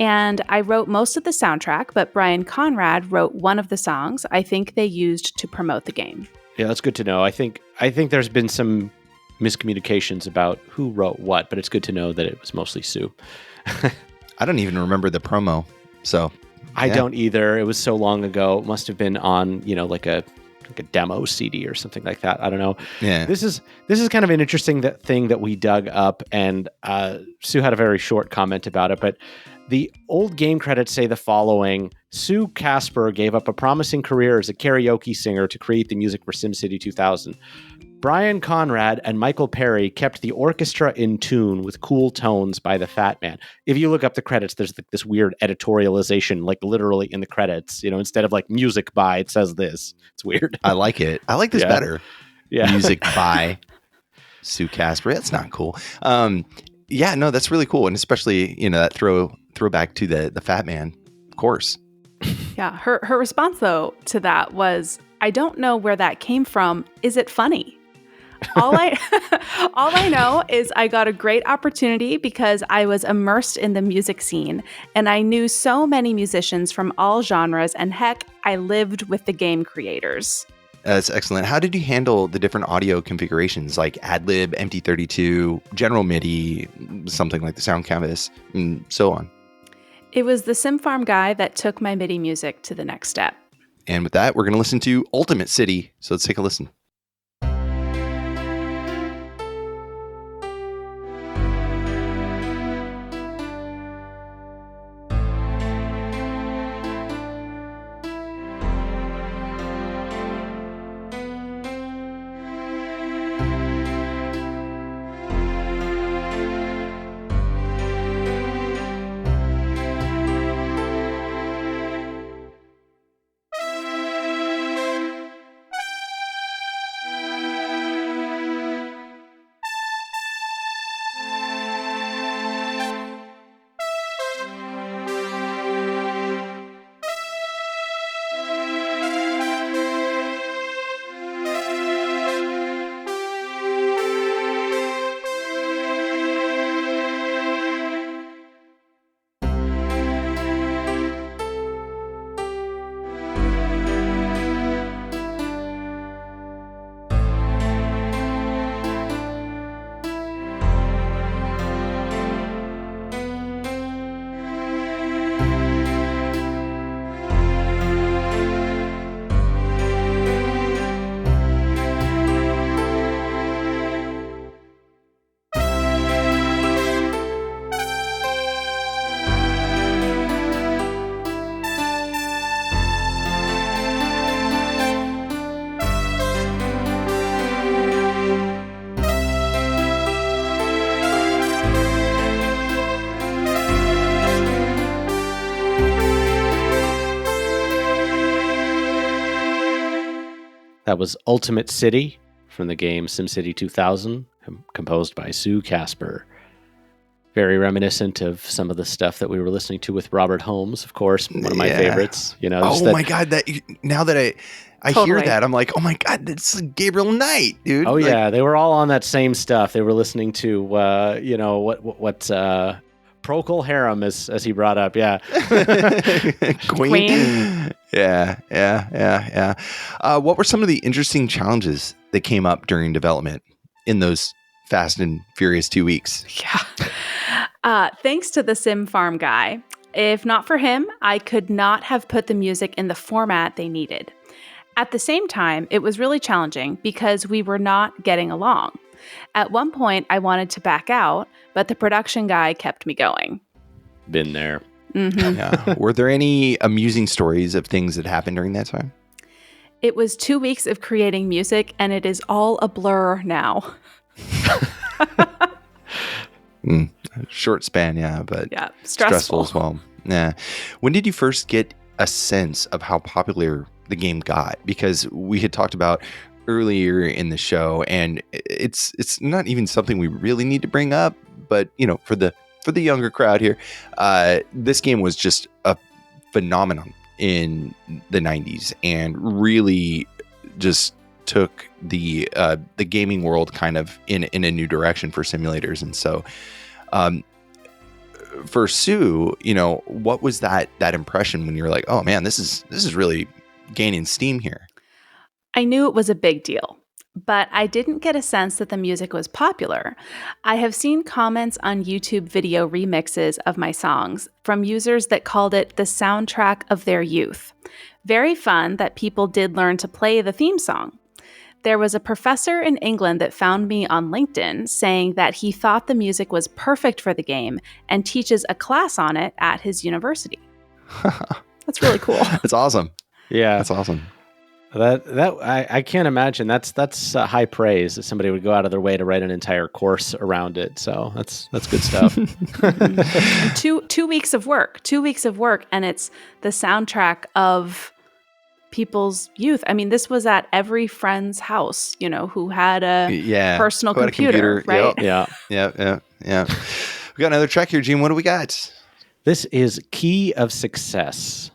And I wrote most of the soundtrack, but Brian Conrad wrote one of the songs I think they used to promote the game. Yeah, that's good to know. I think there's been some miscommunications about who wrote what, but it's good to know that it was mostly Sue. I don't even remember the promo, so... I don't either. It was so long ago. It must have been on, like a demo CD or something like that. I don't know. Yeah. This is kind of an interesting thing that we dug up, and Sue had a very short comment about it, but the old game credits say the following: Sue Kasper gave up a promising career as a karaoke singer to create the music for SimCity 2000. Brian Conrad and Michael Perry kept the orchestra in tune with cool tones by the Fat Man. If you look up the credits, there's this weird editorialization, like literally in the credits. Instead of like music by, it says this. It's weird. I like it. I like this better. Yeah. Music by Sue Kasper. That's not cool. That's really cool, and especially that throwback to the Fat Man, of course. Yeah, her response though to that was, "I don't know where that came from. Is it funny?" All I know is I got a great opportunity because I was immersed in the music scene and I knew so many musicians from all genres, and heck, I lived with the game creators. That's excellent. How did you handle the different audio configurations like AdLib, MT32, General MIDI, something like the Sound Canvas, and so on? It was the SimFarm guy that took my MIDI music to the next step. And with that, we're going to listen to Ultimate City. So let's take a listen. That was Ultimate City from the game SimCity 2000, composed by Sue Kasper. Very reminiscent of some of the stuff that we were listening to with Robert Holmes, of course, one of my favorites. My God! Now that I hear Totally. that, I'm like, oh my God, that's Gabriel Knight, dude. Oh Like, yeah, they were all on that same stuff. They were listening to Procol Harum, as he brought up. Yeah, Queen. Yeah. What were some of the interesting challenges that came up during development in those Fast and Furious 2 weeks? Yeah. Thanks to the SimFarm guy. If not for him, I could not have put the music in the format they needed. At the same time, it was really challenging because we were not getting along. At one point, I wanted to back out, but the production guy kept me going. been there. Mm-hmm. Yeah. Were there any amusing stories of things that happened during that time? It was 2 weeks of creating music, and it is all a blur now. Short span, yeah, but Yeah, stressful as well. Yeah. When did you first get a sense of how popular the game got? Because we had talked about earlier in the show, and it's not even something we really need to bring up, but for the younger crowd here, this game was just a phenomenon in the 90s and really just took the gaming world kind of in a new direction for simulators. And so for Sue, what was that impression when you're like, oh man, this is really gaining steam here? I knew it was a big deal, but I didn't get a sense that the music was popular. I have seen comments on YouTube video remixes of my songs from users that called it the soundtrack of their youth. Very fun that people did learn to play the theme song. There was a professor in England that found me on LinkedIn saying that he thought the music was perfect for the game and teaches a class on it at his university. That's really cool. That's awesome. Yeah, That's awesome. I can't imagine. That's high praise that somebody would go out of their way to write an entire course around it. So that's good stuff. 2 weeks of work. 2 weeks of work, and it's the soundtrack of people's youth. I mean, this was at every friend's house, who had a personal who had a computer, right? Yeah. Yeah. We got another track here, Gene. What do we got? This is Key of Success.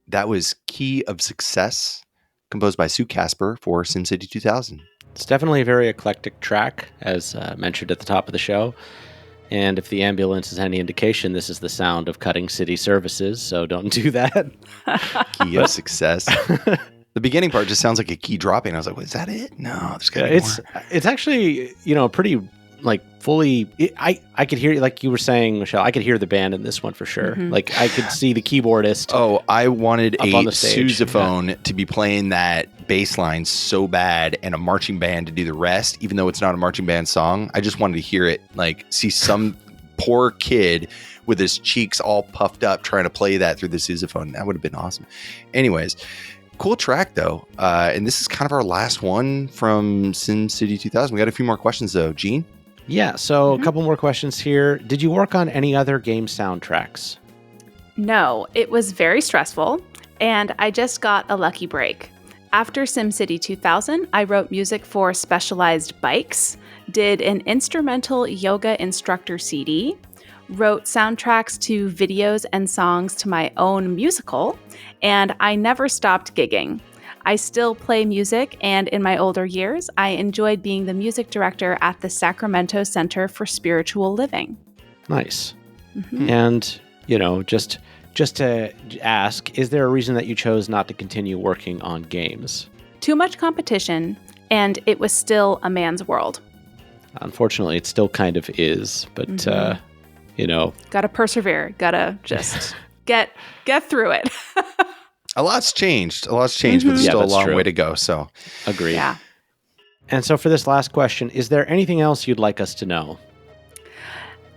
That was Key of Success, composed by Sue Kasper for SimCity 2000. It's definitely a very eclectic track, as mentioned at the top of the show. And if the ambulance is any indication, this is the sound of cutting city services, so don't do that. Key of Success. The beginning part just sounds like a key dropping. I was like, "Was that it? No, there's got to be more." It's actually, pretty fully. I could hear, like you were saying, Michelle. I could hear the band in this one for sure. Mm-hmm. Like I could see the keyboardist. Oh, I wanted a stage. sousaphone to be playing that bass line so bad, and a marching band to do the rest. Even though it's not a marching band song, I just wanted to hear it. Like see some poor kid with his cheeks all puffed up trying to play that through the sousaphone. That would have been awesome. Anyways, cool track though. And this is kind of our last one from SimCity 2000. We got a few more questions though. Gene? Yeah, so a couple more questions here. Did you work on any other game soundtracks? No, it was very stressful, and I just got a lucky break. After SimCity 2000, I wrote music for Specialized Bikes, did an instrumental yoga instructor CD, wrote soundtracks to videos and songs to my own musical, and I never stopped gigging. I still play music, and in my older years, I enjoyed being the music director at the Sacramento Center for Spiritual Living. Nice. And, just to ask, is there a reason that you chose not to continue working on games? Too much competition, and it was still a man's world. Unfortunately, it still kind of is, but, Gotta persevere, gotta just get through it. A lot's changed, but there's still a long way to go. So, agreed. Yeah. And so for this last question, is there anything else you'd like us to know?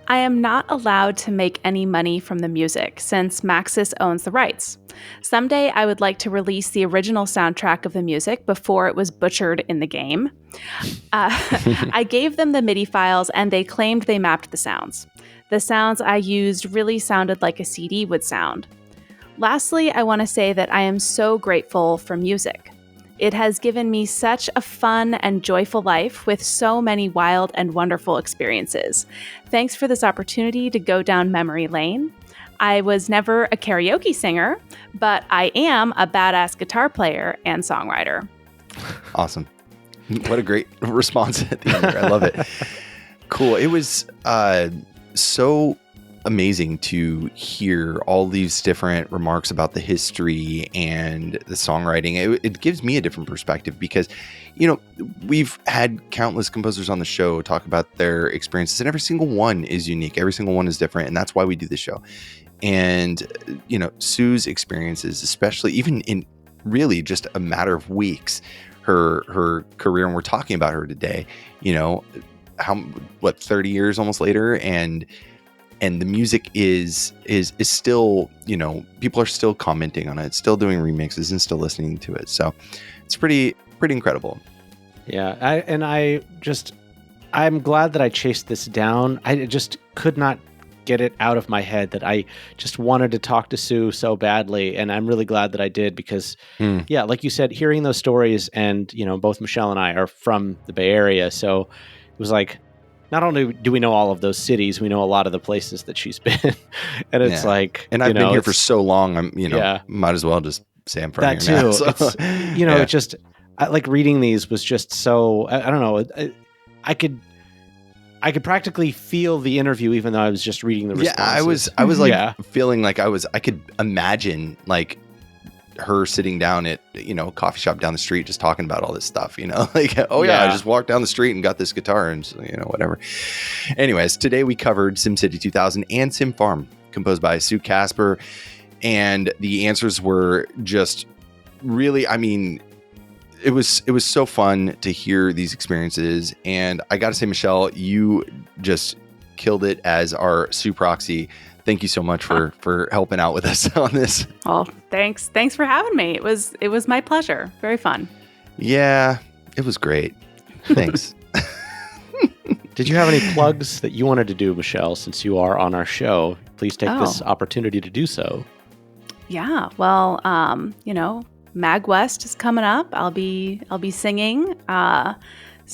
I am not allowed to make any money from the music since Maxis owns the rights. Someday I would like to release the original soundtrack of the music before it was butchered in the game. I gave them the MIDI files and they claimed they mapped the sounds. The sounds I used really sounded like a CD would sound. Lastly, I want to say that I am so grateful for music. It has given me such a fun and joyful life with so many wild and wonderful experiences. Thanks for this opportunity to go down memory lane. I was never a karaoke singer, but I am a badass guitar player and songwriter. Awesome. What a great response at the end there. I love it. Cool. It was so amazing to hear all these different remarks about the history and the songwriting. It gives me a different perspective because, we've had countless composers on the show talk about their experiences, and every single one is unique. Every single one is different, and that's why we do this show. And, Sue's experiences, especially even in really just a matter of weeks, her career, and we're talking about her today, 30 years almost later, and the music is still, people are still commenting on it, still doing remixes and still listening to it. So it's pretty incredible. Yeah. I'm glad that I chased this down. I just could not get it out of my head that I just wanted to talk to Sue so badly. And I'm really glad that I did because, like you said, hearing those stories and, both Michelle and I are from the Bay Area. So it was like, not only do we know all of those cities, we know a lot of the places that she's been. And it's like, and I've been here for so long, might as well just say I'm from that here too. now. So, it's, it just, like reading these was just so, I don't know. I could practically feel the interview, even though I was just reading the responses. I was like feeling like I could imagine like her sitting down at, a coffee shop down the street, just talking about all this stuff, like, I just walked down the street and got this guitar and, whatever. Anyways, today we covered SimCity 2000 and SimFarm, composed by Sue Kasper. And the answers were just really, it was so fun to hear these experiences. And I got to say, Michelle, you just killed it as our Sue proxy. Thank you so much for helping out with us on this. Oh, thanks. Thanks for having me. It was my pleasure. Very fun. Yeah, it was great. Thanks. Did you have any plugs that you wanted to do, Michelle, since you are on our show? Please take this opportunity to do so. Yeah. Well, Mag West is coming up. I'll be singing.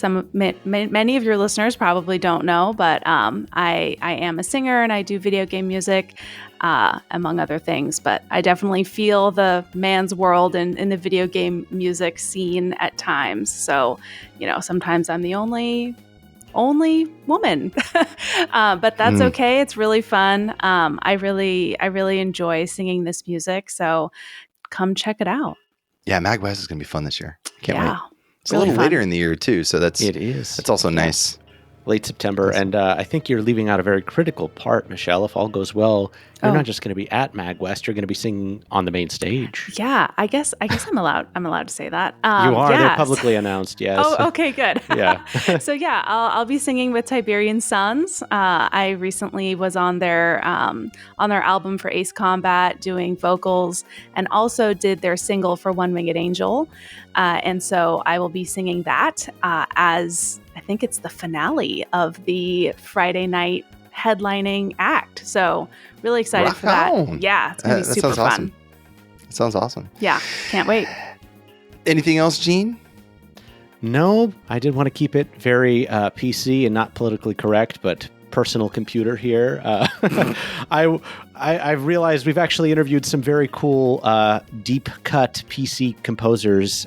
Many of your listeners probably don't know, but I am a singer and I do video game music, among other things. But I definitely feel the man's world in the video game music scene at times. So, sometimes I'm the only woman, but that's okay. It's really fun. I really enjoy singing this music. So come check it out. Yeah, Mag West is gonna be fun this year. Can't wait. It's really a little fun. later in the year too, so it is. That's also nice. Late September, and I think you're leaving out a very critical part, Michelle. If all goes well, you're not just going to be at MagWest, you're going to be singing on the main stage. Yeah, I guess I'm allowed to say that. You are. Yeah. They're publicly announced, yes. Oh, okay, good. Yeah. So yeah, I'll be singing with Tiberian Suns. I recently was on their album for Ace Combat doing vocals, and also did their single for One Winged Angel. And so I will be singing that as I think it's the finale of the Friday night headlining act. So really excited for that. Yeah, it's gonna be super fun. Awesome. That sounds awesome. Yeah, can't wait. Anything else, Gene? No, I did want to keep it very PC and not politically correct, but personal computer here. I've realized we've actually interviewed some very cool deep cut PC composers.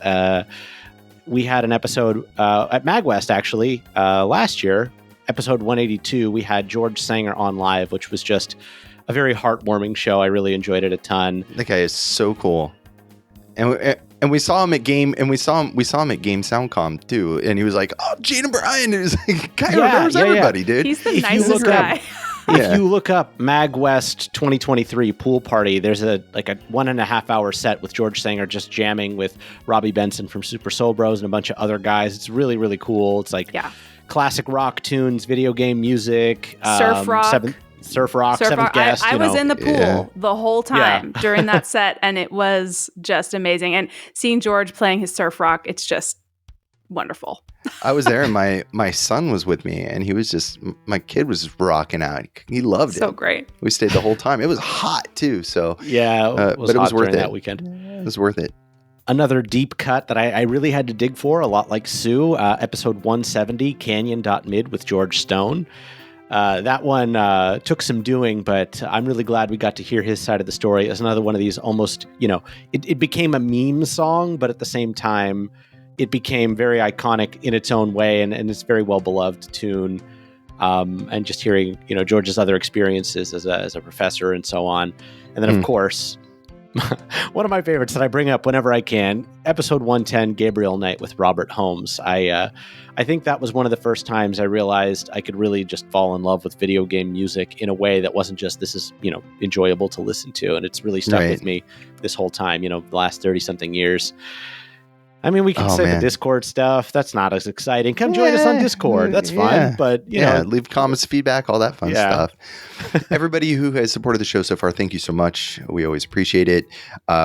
We had an episode at MagWest actually last year, episode 182. We had George Sanger on live, which was just a very heartwarming show. I really enjoyed it a ton. That guy is so cool. And we saw him at Game SoundCom too, and he was like, "Oh, Gene and Brian," it was like, guy remembers everybody, dude. He's the nicest guy. If you look up MagWest 2023 pool party, there's a 1.5 hour set with George Sanger just jamming with Robbie Benson from Super Soul Bros and a bunch of other guys. It's really, really cool. It's like classic rock tunes, video game music, surf rock. Seventh Guest. I was in the pool the whole time during that set, and it was just amazing. And seeing George playing his surf rock, it's just wonderful. I was there, and my son was with me, and my kid was just rocking out. He loved it. So great. We stayed the whole time. It was hot too, so but it was worth it that weekend. It was worth it. Another deep cut that I really had to dig for, a lot like Sue, episode 170, Canyon.mid with George Stone. That one took some doing, but I'm really glad we got to hear his side of the story. It's another one of these almost, it became a meme song, but at the same time, it became very iconic in its own way, and it's a very well-beloved tune. And just hearing, George's other experiences as a professor and so on. And then, of course, one of my favorites that I bring up whenever I can, episode 110, Gabriel Night with Robert Holmes. I think that was one of the first times I realized I could really just fall in love with video game music in a way that wasn't just, this is, enjoyable to listen to. And it's really stuck with me this whole time, the last 30-something years. I mean, we can say the Discord stuff. That's not as exciting. Come join us on Discord. That's fun. But, leave comments, feedback, all that fun stuff. Everybody who has supported the show so far, thank you so much. We always appreciate it.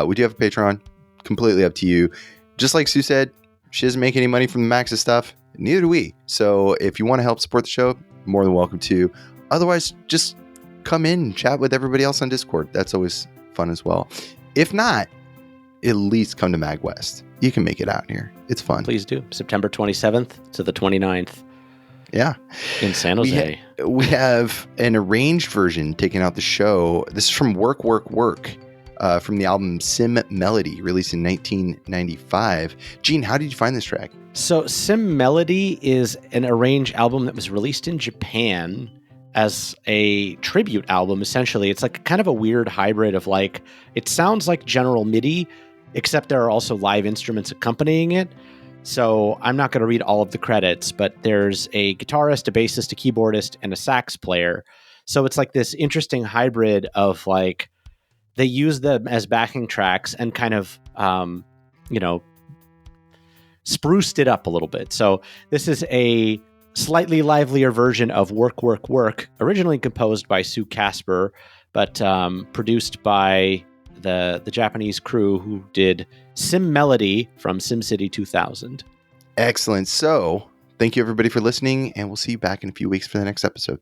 We do have a Patreon. Completely up to you. Just like Sue said, she doesn't make any money from the Maxis stuff. Neither do we. So if you want to help support the show, more than welcome to. Otherwise, just come in and chat with everybody else on Discord. That's always fun as well. If not, at least come to MagWest. You can make it out here. It's fun. Please do. September 27th to the 29th. Yeah. In San Jose. We have an arranged version taking out the show. This is from Work, from the album Sim Melody, released in 1995. Gene, how did you find this track? So Sim Melody is an arranged album that was released in Japan as a tribute album, essentially. It's like kind of a weird hybrid of it sounds like general MIDI, except there are also live instruments accompanying it. So I'm not going to read all of the credits, but there's a guitarist, a bassist, a keyboardist, and a sax player. So it's like this interesting hybrid of they use them as backing tracks and kind of, spruced it up a little bit. So this is a slightly livelier version of Work, originally composed by Sue Kasper, but produced by the Japanese crew who did Sim Melody from SimCity 2000. Excellent. So thank you everybody for listening, and we'll see you back in a few weeks for the next episode.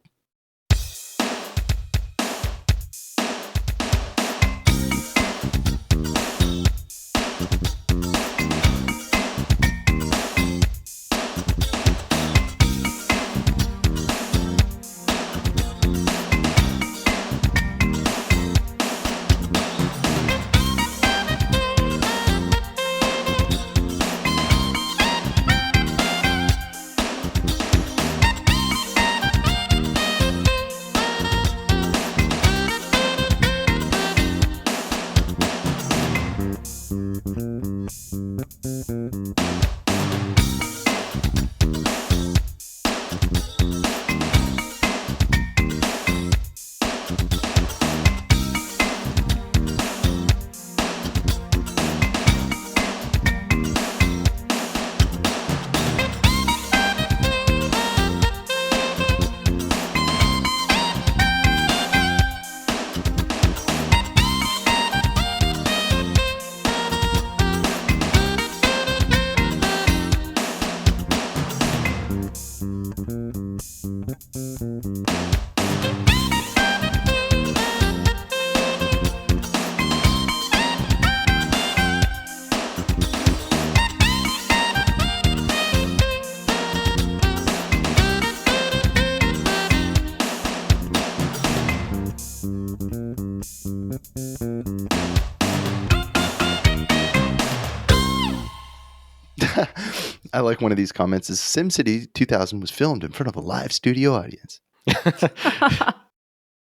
I like one of these comments is SimCity 2000 was filmed in front of a live studio audience.